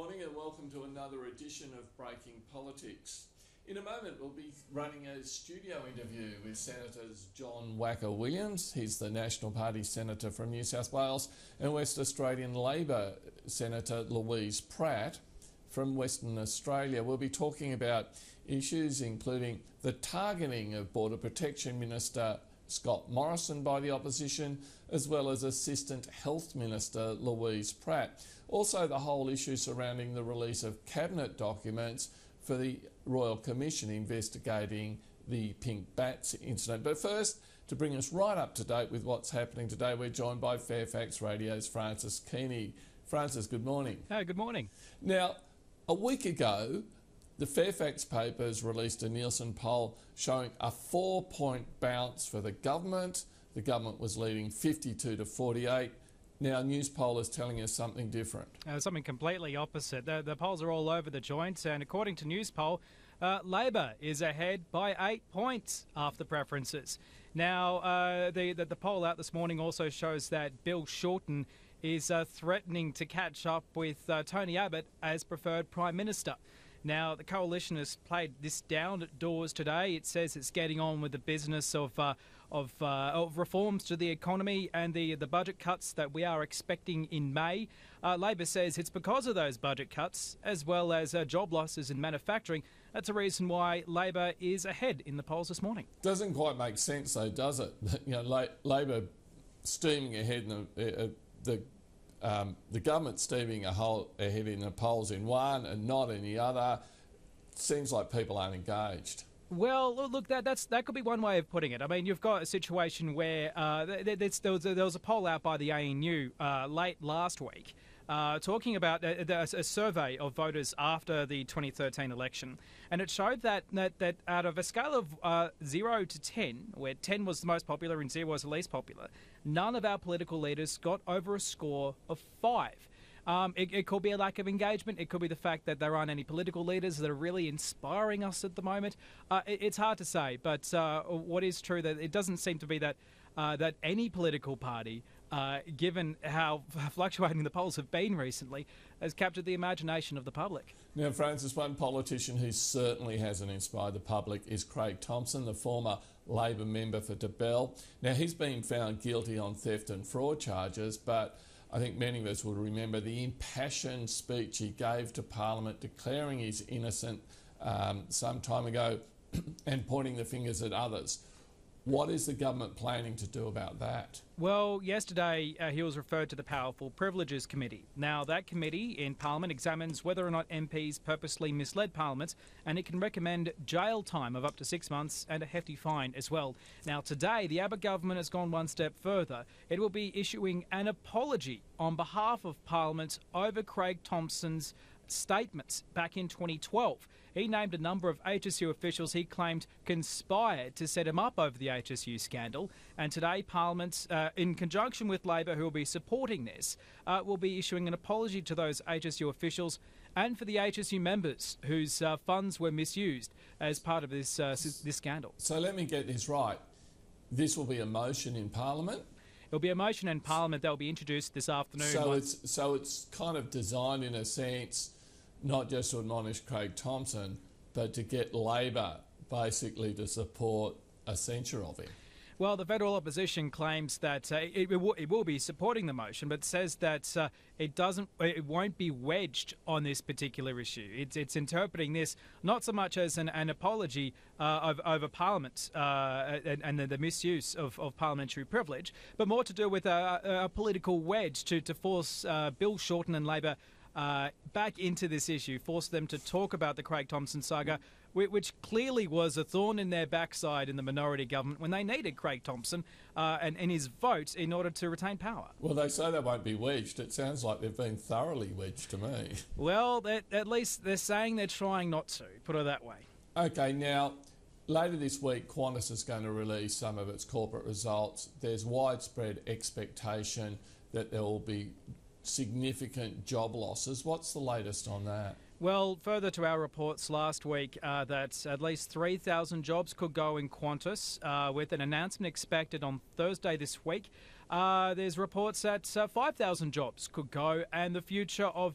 morning and welcome to another edition of Breaking Politics. In a moment we'll be running a studio interview with Senators John Wacka Williams, he's the National Party Senator from New South Wales, and West Australian Labor Senator Louise Pratt from Western Australia. We'll be talking about issues including the targeting of Border Protection Minister Scott Morrison by the opposition, as well as Assistant Health Minister Louise Pratt. Also the whole issue surrounding the release of cabinet documents for the Royal Commission investigating the pink bats incident. But first, to bring us right up to date with what's happening today, we're joined by Fairfax Radio's Francis Keeney. Francis, good morning. Hey, good morning. Now, a week ago, the Fairfax papers released a Nielsen poll showing a 4-point bounce for the government. The government was leading 52 to 48. Now, News Poll is telling us something different. Something completely opposite. The polls are all over the joint, and according to News Poll, Labor is ahead by 8 points after preferences. Now, the poll out this morning also shows that Bill Shorten is threatening to catch up with Tony Abbott as preferred Prime Minister. Now, the coalition has played this down at doors today. It says it's getting on with the business of reforms to the economy and the budget cuts that we are expecting in May. Labor says it's because of those budget cuts, as well as job losses in manufacturing. That's a reason why Labor is ahead in the polls this morning. Doesn't quite make sense, though, does it? You know, Labor steaming ahead in the government steaming ahead in the polls in one and not in the other. Seems like people aren't engaged. Well, look, that could be one way of putting it. I mean, you've got a situation where there was a poll out by the ANU late last week talking about a survey of voters after the 2013 election, and it showed that out of a scale of 0 to 10, where 10 was the most popular and 0 was the least popular, none of our political leaders got over a score of 5. It could be a lack of engagement. It could be the fact that there aren't any political leaders that are really inspiring us at the moment. It's hard to say, but what is true that it doesn't seem to be that any political party, given how fluctuating the polls have been recently, has captured the imagination of the public. Now, Francis, one politician who certainly hasn't inspired the public is Craig Thomson, the former Labor member for Debelle. Now, he's been found guilty on theft and fraud charges, but I think many of us will remember the impassioned speech he gave to Parliament declaring he's innocent some time ago and pointing the fingers at others. What is the government planning to do about that? Well, yesterday he was referred to the Powerful Privileges Committee. Now, that committee in Parliament examines whether or not MPs purposely misled Parliament, and it can recommend jail time of up to 6 months and a hefty fine as well. Now, today, the Abbott government has gone one step further. It will be issuing an apology on behalf of Parliament over Craig Thomson's statements back in 2012. He named a number of HSU officials he claimed conspired to set him up over the HSU scandal. And today, Parliament, in conjunction with Labor, who will be supporting this, will be issuing an apology to those HSU officials and for the HSU members whose funds were misused as part of this scandal. So let me get this right. This will be a motion in Parliament? It'll be a motion in Parliament that will be introduced this afternoon. So it's kind of designed in a sense not just to admonish Craig Thomson, but to get Labor basically to support a censure of him. Well, the federal opposition claims that it will be supporting the motion, but says that it won't be wedged on this particular issue. It's interpreting this not so much as an apology over Parliament and the misuse of parliamentary privilege, but more to do with a political wedge to force Bill Shorten and Labor back into this issue, force them to talk about the Craig Thomson saga, which clearly was a thorn in their backside in the minority government when they needed Craig Thomson and his vote in order to retain power. Well, they say they won't be wedged. It sounds like they've been thoroughly wedged to me. Well, at least they're saying they're trying not to, put it that way. OK, now, later this week, Qantas is going to release some of its corporate results. There's widespread expectation that there will be significant job losses. What's the latest on that? Well, further to our reports last week that at least 3,000 jobs could go in Qantas, with an announcement expected on Thursday this week. There's reports that 5,000 jobs could go, and the future of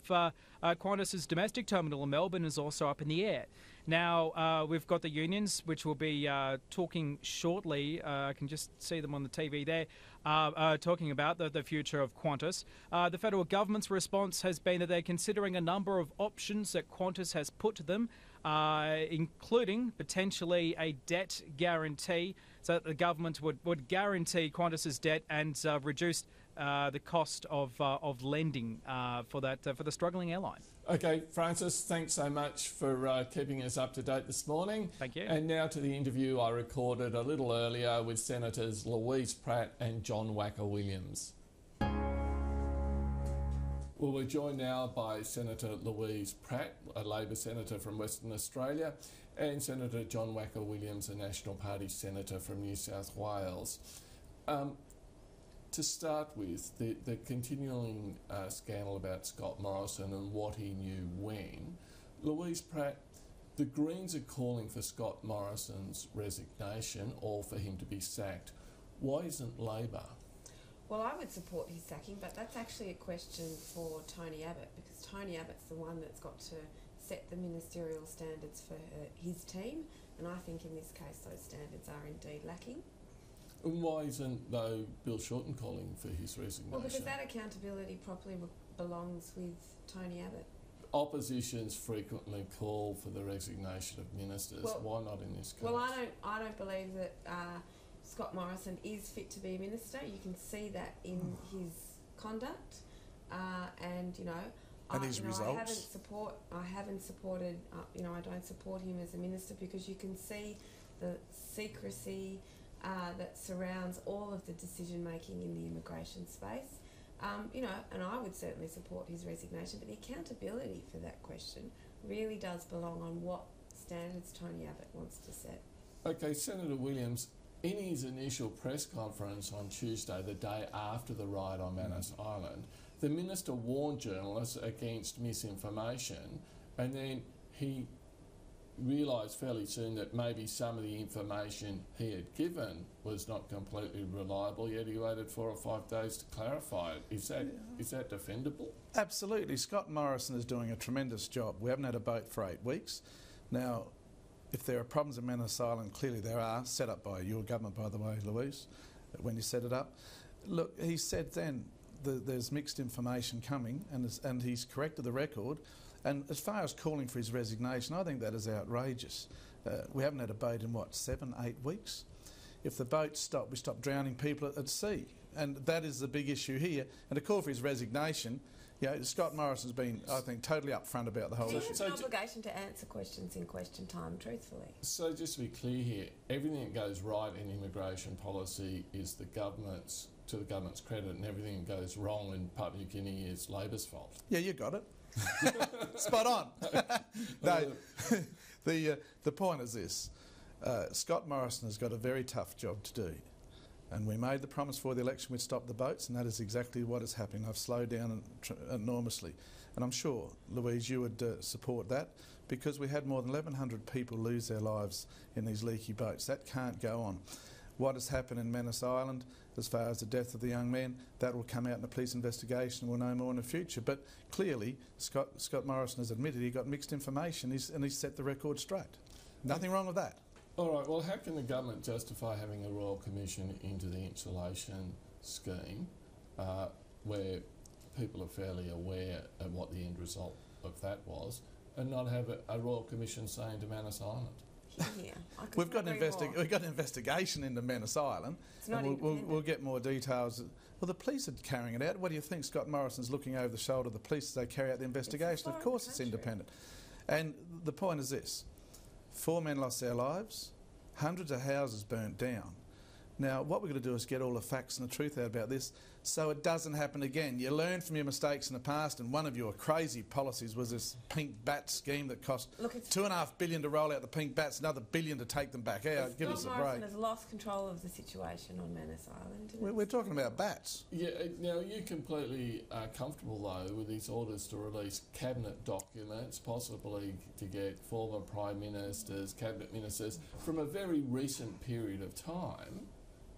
Qantas's domestic terminal in Melbourne is also up in the air. Now, we've got the unions, which will be talking shortly. I can just see them on the TV there, talking about the future of Qantas. The federal government's response has been that they're considering a number of options that Qantas has put to them, including potentially a debt guarantee, so that the government would guarantee Qantas's debt and reduce the cost of lending for the struggling airline. Okay, Francis, thanks so much for keeping us up to date this morning. Thank you. And now to the interview I recorded a little earlier with Senators Louise Pratt and John Wacka Williams. Well, we're joined now by Senator Louise Pratt, a Labor Senator from Western Australia, and Senator John Wacka Williams, a National Party Senator from New South Wales. To start with, the continuing scandal about Scott Morrison and what he knew when, Louise Pratt, the Greens are calling for Scott Morrison's resignation or for him to be sacked. Why isn't Labor? Well, I would support his sacking, but that's actually a question for Tony Abbott, because Tony Abbott's the one that's got to set the ministerial standards for his team, and I think in this case those standards are indeed lacking. And why isn't, though, Bill Shorten calling for his resignation? Well, because that accountability properly belongs with Tony Abbott. Oppositions frequently call for the resignation of ministers. Well, why not in this case? Well, I don't believe that Scott Morrison is fit to be a minister. You can see that in his conduct, and you know, and his results. I haven't supported. I don't support him as a minister because you can see the secrecy that surrounds all of the decision making in the immigration space. And I would certainly support his resignation, but the accountability for that question really does belong on what standards Tony Abbott wants to set. Okay, Senator Williams, in his initial press conference on Tuesday, the day after the riot on Manus Island, the minister warned journalists against misinformation, and then he realised fairly soon that maybe some of the information he had given was not completely reliable, yet he waited 4 or 5 days to clarify it. Is that defendable? Absolutely. Scott Morrison is doing a tremendous job. We haven't had a boat for 8 weeks. Now, if there are problems in Manus Island, clearly there are, set up by your government, by the way, Louise, when you set it up. Look, he said then there's mixed information coming, and he's corrected the record. And as far as calling for his resignation, I think that is outrageous. We haven't had a boat in, 7, 8 weeks? If the boats stop, we stop drowning people at sea. And that is the big issue here. And to call for his resignation, Scott Morrison's been, I think, totally upfront about the whole issue. He has an obligation to answer questions in question time, truthfully. So just to be clear here, everything that goes right in immigration policy is to the government's credit, and everything that goes wrong in Papua New Guinea is Labor's fault. Yeah, you got it. Spot on. No, the point is this. Scott Morrison has got a very tough job to do. And we made the promise for the election we'd stop the boats, and that is exactly what is happening. I've slowed down enormously. And I'm sure, Louise, you would support that, because we had more than 1,100 people lose their lives in these leaky boats. That can't go on. What has happened in Manus Island, as far as the death of the young man, that will come out in a police investigation. We'll know more in the future. But clearly, Scott Morrison has admitted he got mixed information, and he's set the record straight. Nothing wrong with that. All right, well, how can the government justify having a Royal Commission into the insulation scheme where people are fairly aware of what the end result of that was, and not have a Royal Commission saying to Manus Island? Yeah, we've got an investigation into Manus Island, and we'll get more details. Well, the police are carrying it out. What do you think? Scott Morrison's looking over the shoulder of the police as they carry out the investigation. Of course it's independent. And the point is this. 4 men lost their lives, hundreds of houses burnt down. Now, what we're going to do is get all the facts and the truth out about this so it doesn't happen again. You learn from your mistakes in the past, and one of your crazy policies was this pink bat scheme that cost $2.5 billion to roll out the pink bats, another $1 billion to take them back out. Give us a break. Morrison has lost control of the situation on Manus Island. We're talking about bats. Yeah, now, are you completely comfortable, though, with these orders to release cabinet documents, possibly to get former prime ministers, cabinet ministers, from a very recent period of time,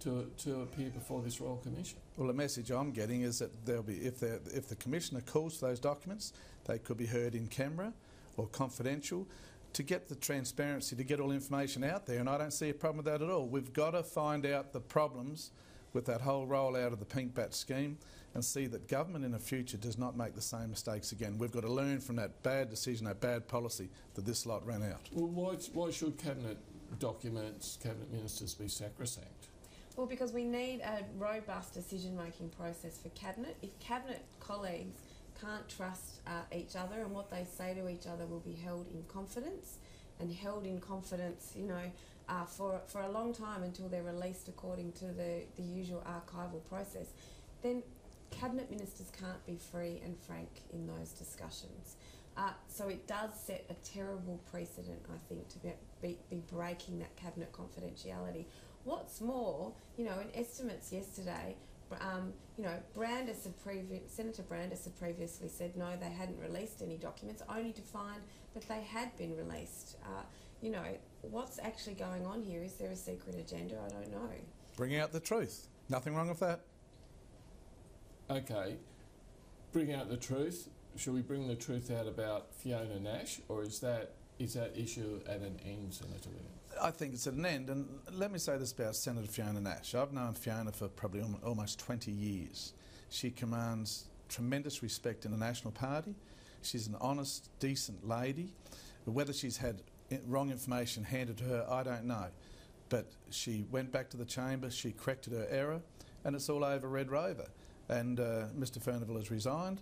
to appear before this Royal Commission? Well, the message I'm getting is that there'll be, if the Commissioner calls for those documents, they could be heard in camera or confidential to get the transparency, to get all information out there, and I don't see a problem with that at all. We've got to find out the problems with that whole rollout of the pink bat scheme and see that government in the future does not make the same mistakes again. We've got to learn from that bad decision, that bad policy that this lot ran out. Well, why should Cabinet documents, Cabinet ministers be sacrosanct? Well, because we need a robust decision-making process for Cabinet. If Cabinet colleagues can't trust each other, and what they say to each other will be held in confidence, and held in confidence, for a long time until they're released according to the usual archival process, then Cabinet ministers can't be free and frank in those discussions. So it does set a terrible precedent, I think, to be breaking that Cabinet confidentiality. What's more, in estimates yesterday, Senator Brandis had previously said no, they hadn't released any documents, only to find that they had been released. What's actually going on here? Is there a secret agenda? I don't know. Bring out the truth. Nothing wrong with that. Okay, bring out the truth. Should we bring the truth out about Fiona Nash, or is that issue at an end, Senator Williams? I think it's at an end, and let me say this about Senator Fiona Nash. I've known Fiona for probably almost 20 years. She commands tremendous respect in the National Party. She's an honest, decent lady. Whether she's had wrong information handed to her, I don't know. But she went back to the chamber, she corrected her error, and it's all over Red Rover. And Mr Furnivall has resigned.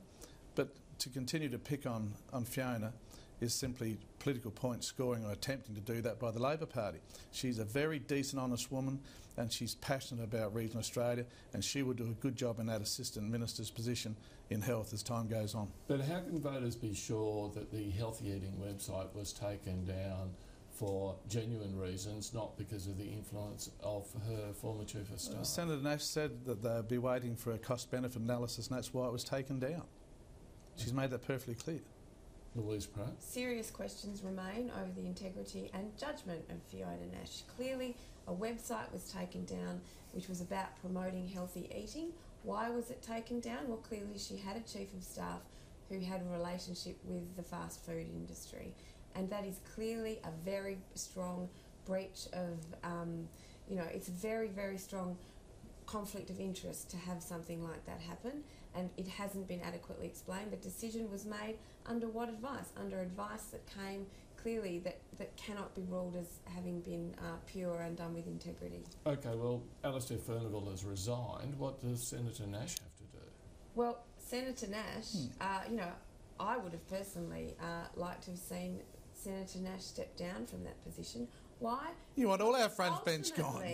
But to continue to pick on Fiona is simply political point scoring or attempting to do that by the Labor Party. She's a very decent, honest woman, and she's passionate about regional Australia, and she will do a good job in that Assistant Minister's position in health as time goes on. But how can voters be sure that the Healthy Eating website was taken down for genuine reasons, not because of the influence of her former Chief of Staff? Senator Nash said that they'd be waiting for a cost-benefit analysis, and that's why it was taken down. She's made that perfectly clear. Louise, Pratt? Serious questions remain over the integrity and judgment of Fiona Nash. Clearly, a website was taken down which was about promoting healthy eating. Why was it taken down? Well, clearly she had a Chief of Staff who had a relationship with the fast food industry, and that is clearly a very strong breach of, it's a very, very strong conflict of interest to have something like that happen, and it hasn't been adequately explained. The decision was made under what advice? Under advice that came clearly that cannot be ruled as having been pure and done with integrity. Okay, well, Alastair Furnivall has resigned. What does Senator Nash have to do? Well, Senator Nash, I would have personally liked to have seen Senator Nash step down from that position. Why? You want all our front bench gone.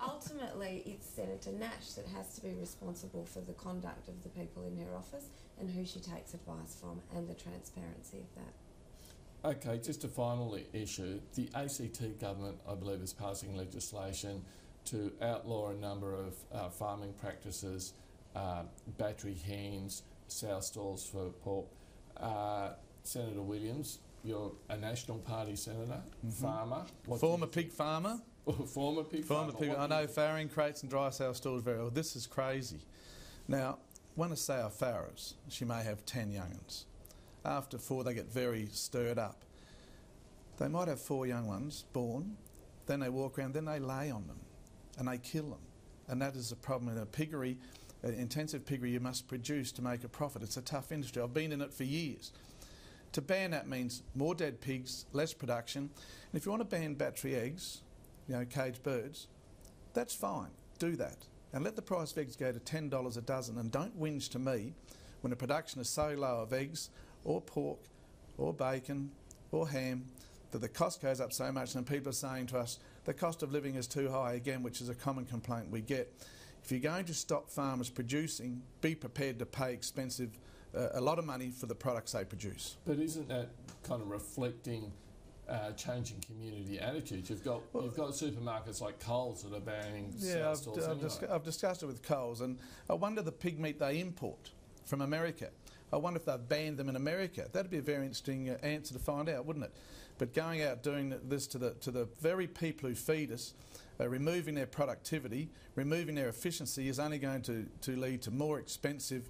Ultimately, it's Senator Nash that has to be responsible for the conduct of the people in her office and who she takes advice from, and the transparency of that. Okay, just a final issue. The ACT government, I believe, is passing legislation to outlaw a number of farming practices, battery hens, sow stalls for pork. Senator Williams, you're a National Party senator, farmer. Former pig farmer. Former pig farmer. I know farrowing crates and dry sow stalls very well. This is crazy. Now, when a sow farrows, she may have 10 young'uns. After 4, they get very stirred up. They might have 4 young ones born, then they walk around, then they lay on them and they kill them. And that is a problem in a piggery, intensive piggery. You must produce to make a profit. It's a tough industry. I've been in it for years. To ban that means more dead pigs, less production. And if you want to ban battery eggs, caged birds, that's fine. Do that. And let the price of eggs go to $10 a dozen, and don't whinge to me when the production is so low of eggs or pork or bacon or ham that the cost goes up so much, and people are saying to us the cost of living is too high again, which is a common complaint we get. If you're going to stop farmers producing, be prepared to pay a lot of money for the products they produce. But isn't that kind of reflecting changing community attitudes? You've got supermarkets like Coles that are banning sow stalls anyway. I've discussed it with Coles, and I wonder the pig meat they import from America. I wonder if they've banned them in America. That'd be a very interesting answer to find out, wouldn't it? But going out doing this to the very people who feed us removing their productivity, removing their efficiency is only going to lead to more expensive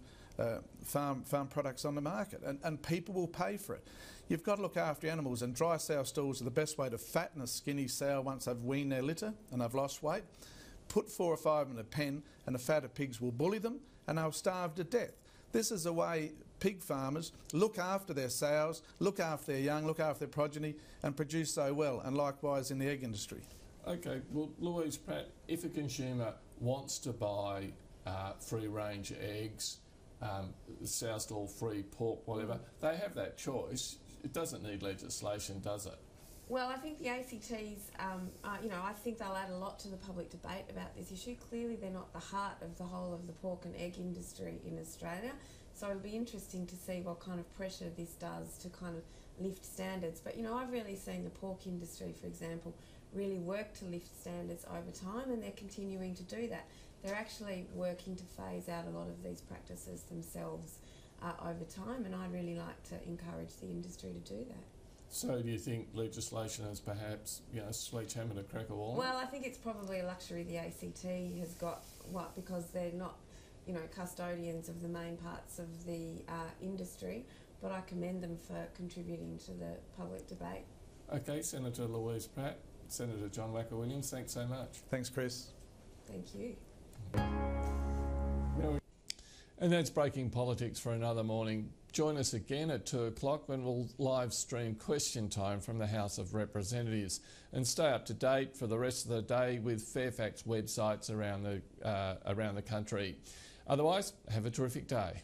farm products on the market, and people will pay for it. You've got to look after animals, and dry sow stalls are the best way to fatten a skinny sow once they've weaned their litter and they've lost weight. Put 4 or 5 in a pen and the fatter pigs will bully them and they'll starve to death. This is the way pig farmers look after their sows, look after their young, look after their progeny and produce so well, and likewise in the egg industry. Okay, well, Louise, Pratt, if a consumer wants to buy free-range eggs, sow stall free pork, whatever, they have that choice. It doesn't need legislation, does it? Well, I think the ACTs, I think they'll add a lot to the public debate about this issue. Clearly, they're not the heart of the whole of the pork and egg industry in Australia. So it'll be interesting to see what kind of pressure this does to kind of lift standards. But, I've really seen the pork industry, for example, really work to lift standards over time, and they're continuing to do that. They're actually working to phase out a lot of these practices themselves over time, and I'd really like to encourage the industry to do that. So do you think legislation is perhaps, sledgehammer to crack a wall? Well, I think it's probably a luxury the ACT has got, because they're not, custodians of the main parts of the industry, but I commend them for contributing to the public debate. Okay, Senator Louise Pratt, Senator John Wacka Williams, thanks so much. Thanks, Chris. Thank you. And that's Breaking Politics for another morning. Join us again at 2 o'clock when we'll live stream Question Time from the House of Representatives, and stay up to date for the rest of the day with Fairfax websites around the country. Otherwise, have a terrific day.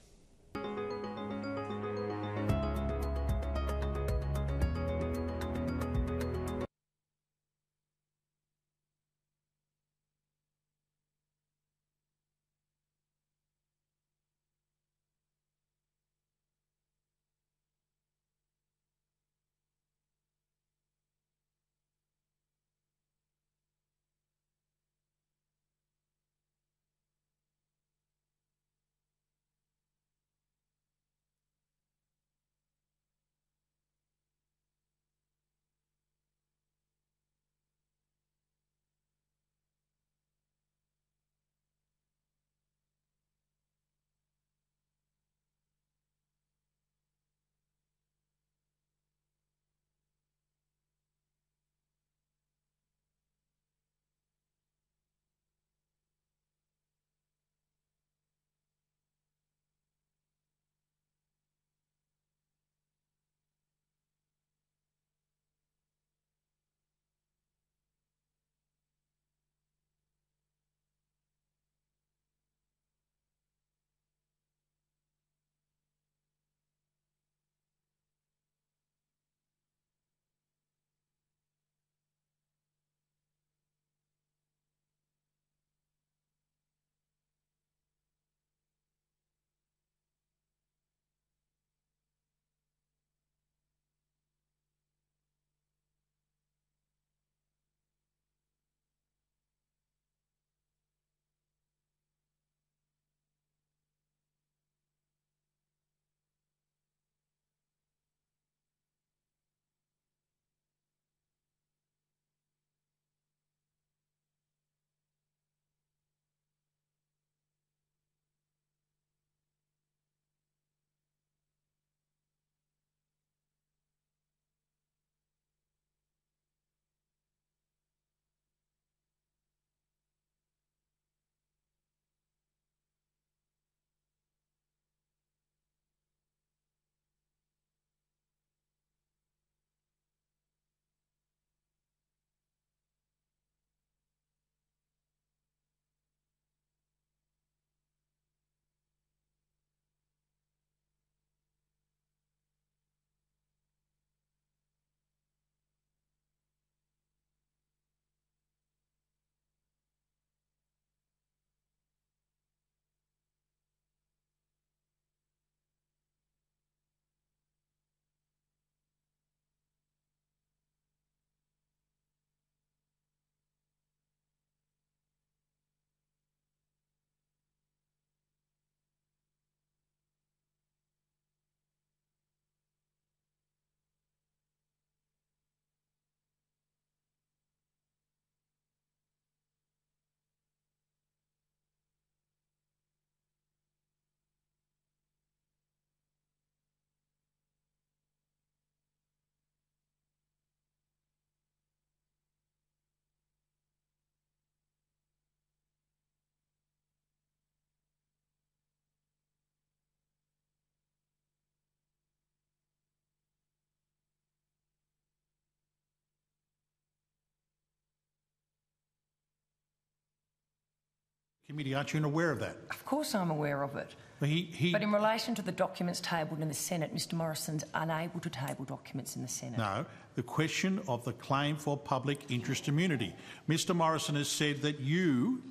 Committee, aren't you aware of that? Of course I'm aware of it. But But in relation to the documents tabled in the Senate, Mr Morrison's unable to table documents in the Senate. No, the question of the claim for public interest immunity. Mr Morrison has said that you,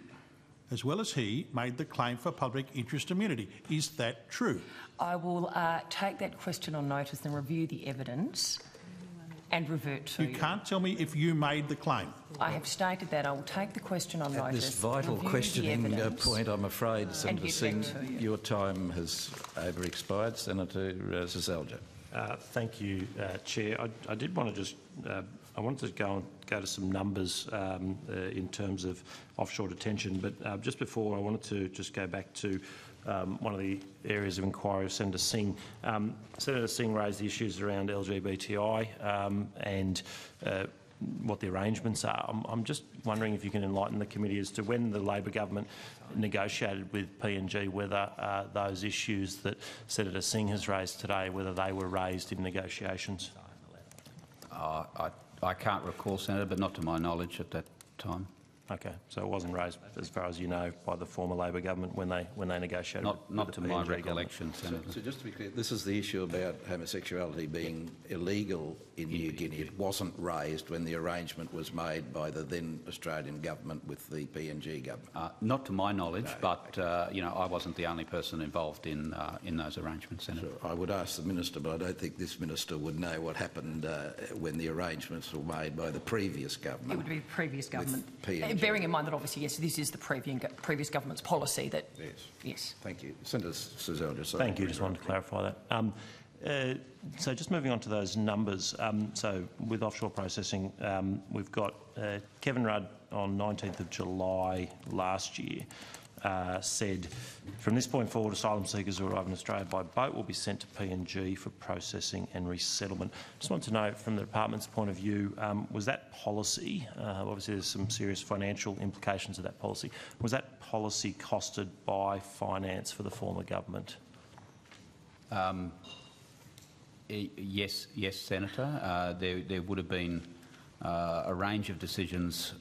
as well as he, made the claim for public interest immunity. Is that true? I will take that question on notice and review the evidence and revert to you. You can't tell me if you made the claim. I have stated that. I will take the question on At notice. this vital review the questioning evidence, point, I'm afraid, Senator get Singh, back to you. your time has over-expired. Senator Seselja. Thank you, Chair. I did want to just I wanted to go to some numbers in terms of offshore detention, but just before I wanted to just go back to one of the areas of inquiry of Senator Singh. Senator Singh raised the issues around LGBTI and what the arrangements are. I'm just wondering if you can enlighten the committee as to when the Labor government negotiated with PNG, whether those issues that Senator Singh has raised today, whether they were raised in negotiations. I can't recall, Senator, but not to my knowledge at that time. Okay, so it wasn't raised, as far as you know, by the former Labor government when they negotiated. Not to my recollection, Senator. So just to be clear, this is the issue about homosexuality being illegal in New Guinea. It wasn't raised when the arrangement was made by the then Australian government with the PNG government. Not to my knowledge, no, but you know, I wasn't the only person involved in those arrangements, Senator. So I would ask the minister, but I don't think this minister would know what happened when the arrangements were made by the previous government. It would be the previous government. PNG. Bearing in mind that obviously, yes, this is the previous government's policy that... Yes. Yes. Thank you. Senator Seselja. Thank you. Just wanted to clarify that. So just moving on to those numbers. So with offshore processing, we've got Kevin Rudd on 19th of July last year said, from this point forward, asylum seekers who arrive in Australia by boat will be sent to PNG for processing and resettlement. Just want to know, from the department's point of view, was that policy, obviously there's some serious financial implications of that policy, was that policy costed by finance for the former government? Yes, Senator. There would have been a range of decisions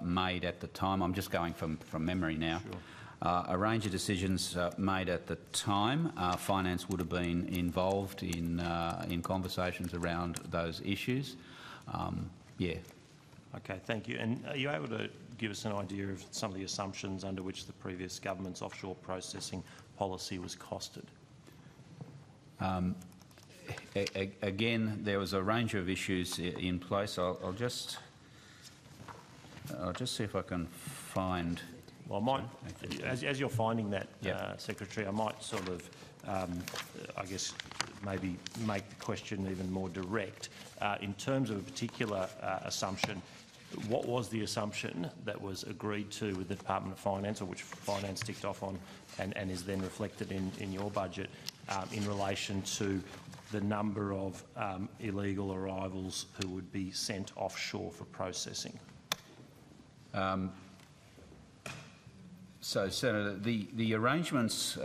made at the time. I'm just going from memory now. Sure. A range of decisions made at the time. Finance would have been involved in conversations around those issues. Yeah. Okay, thank you. And are you able to give us an idea of some of the assumptions under which the previous government's offshore processing policy was costed? Again, there was a range of issues in place. I'll just see if I can find. Well, I might, as you're finding that, yep. Secretary, I might sort of, I guess, maybe make the question even more direct. In terms of a particular assumption, what was the assumption that was agreed to with the Department of Finance, or which Finance ticked off on and is then reflected in your budget in relation to the number of illegal arrivals who would be sent offshore for processing? So, Senator, the arrangements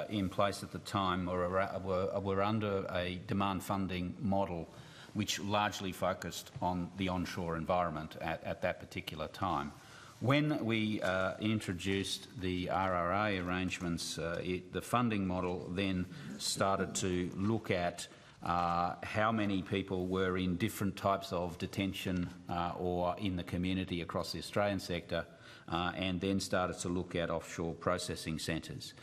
in place at the time were under a demand funding model which largely focused on the onshore environment at that particular time. When we introduced the RRA arrangements, the funding model then started to look at how many people were in different types of detention or in the community across the Australian sector, and then started to look at offshore processing centres.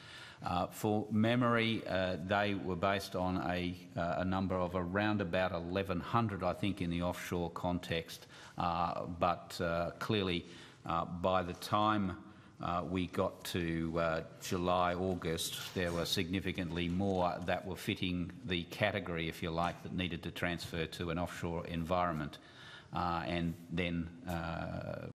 For memory, they were based on a number of around about 1,100, I think, in the offshore context, but clearly by the time we got to July, August, there were significantly more that were fitting the category, if you like, that needed to transfer to an offshore environment. And then